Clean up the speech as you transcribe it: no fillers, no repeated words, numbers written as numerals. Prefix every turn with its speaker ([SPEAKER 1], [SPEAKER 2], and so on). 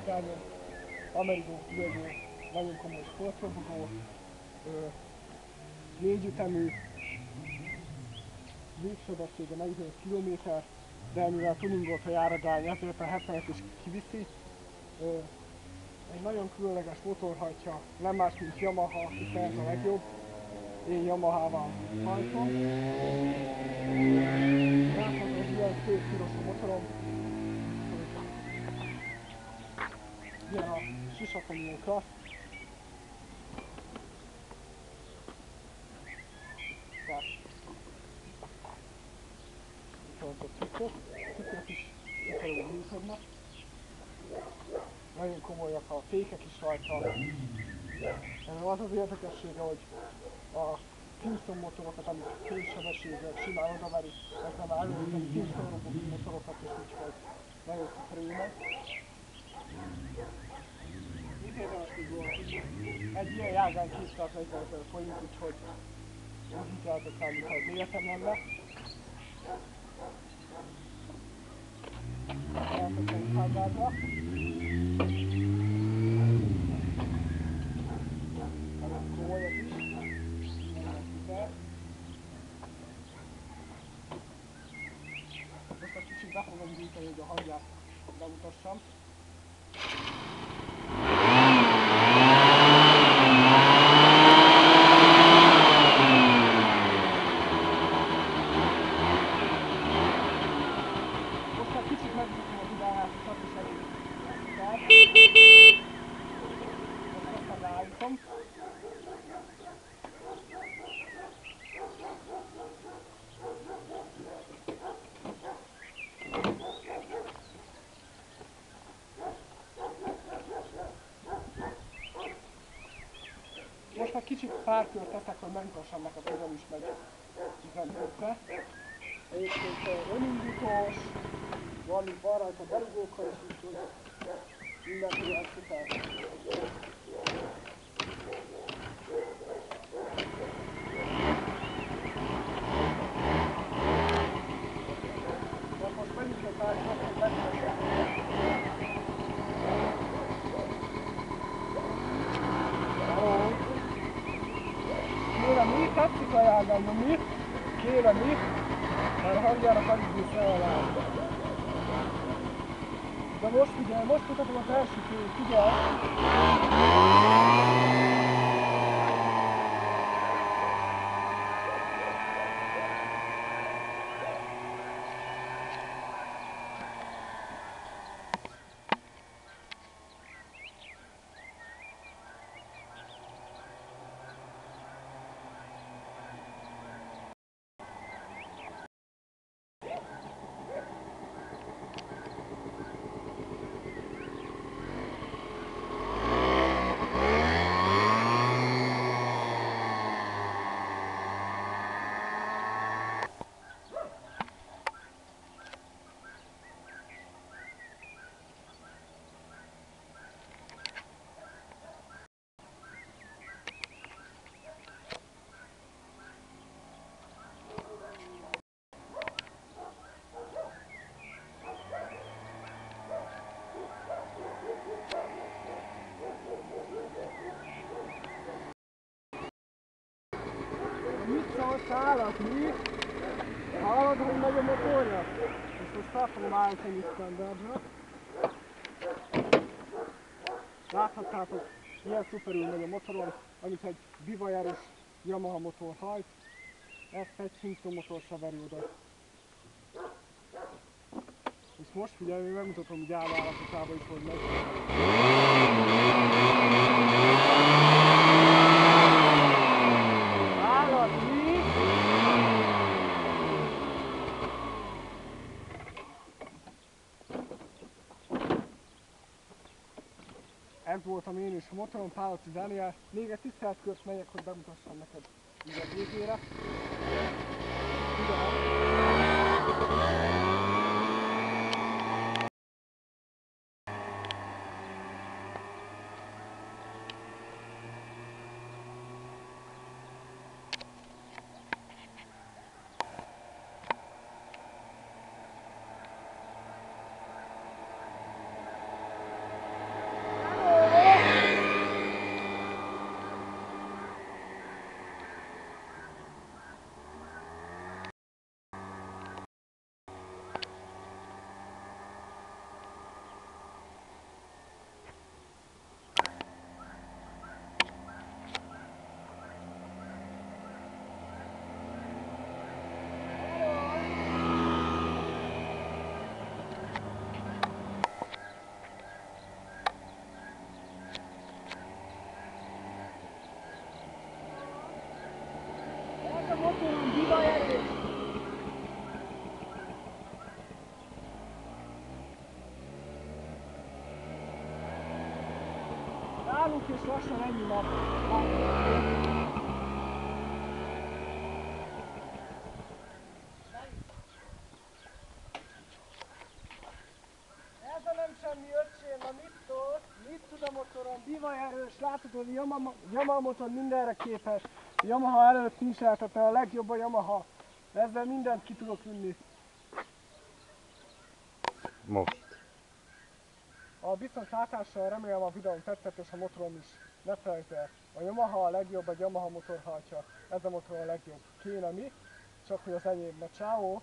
[SPEAKER 1] vágányon. Amerigo Fuego, nagyon komoly sportrobogó, 4 ütemű, végsebessége 45 km, de mivel tuningolt a járadány, ezért a 70-et is kiviszi. Egy nagyon különleges motor hajtja, nem más, mint Yamaha, és ez a legjobb. Én Yamahával hajtom. Láthatod, ilyen szép piros a motorom. Ilyen a sisakon, ilyen klassz. Itt a tükrök is sikerül működnek. Nagyon komolyak a fékek is rajta. Az az érdekessége, hogy a Kingston motorokat, amik fénysebességek simán odaverik, ezzel már előíteni Kingston robot motorokat is, úgyhogy nagyon szuperül meg. Mit érdemes még róla tudni? Egy ilyen jágány 240 000 forint, úgyhogy úgy hiteltek rá, mintha egy életem lenne. Elkezdtem hágázra. Nagyon komolyak is. Most egy kicsit be fogom gyűjteni, hogy a hangját bemutassam. Most már kicsit megbízom a vidámásosat, és elég szuper. Most aztán ráállítom. Most már kicsit pár kört teszek, hogy megmutassam neked, hogyan is megy üzemködve. Egyébként önindítós, van rajta berugókkal is, úgyhogy mindenféle szuper. Most menjünk egy pár kört, hogy megmutassam. Kérem mi? Tetszik a jágányom mi? Kérem mi? Már a hangjának alig bíz alá. De most figyelj, most mutatom az első fényt, figyelj! Mit szólsz állat, mi? Hallod, hogy megy a motorja? És most fel fogom állítani standardra. Láthattátok, milyen szuperül megy a motoron, amit egy bivajáros Yamaha motor hajt. Ezt egy Kingston motor se veri oda. És most figyelj, megmutatom, hogy álló állapotában is, hogy megy. Ez voltam én és a motorom, Páloczi Dániel. Még egy tisztelt kört megyek, hogy bemutassam neked így a végére. Megállunk és lassan ennyi már. Ez a nem semmi öcsém, na mit tud a motorom, bivaj erős, látod, hogy Yamaha motor mindenre képes. A Yamaha előtt nincs lehetetlen, a legjobb a Yamaha. Ezzel mindent ki tudok vinni.
[SPEAKER 2] Most.
[SPEAKER 1] A viszontlátásra remélem a videóm tetszett és a motorom is. Ne felejtsd el, a Yamaha a legjobb, egy Yamaha motor hajtja. Ez a motor a legjobb. Kéne mi? Csak hogy az enyém. Na ciao.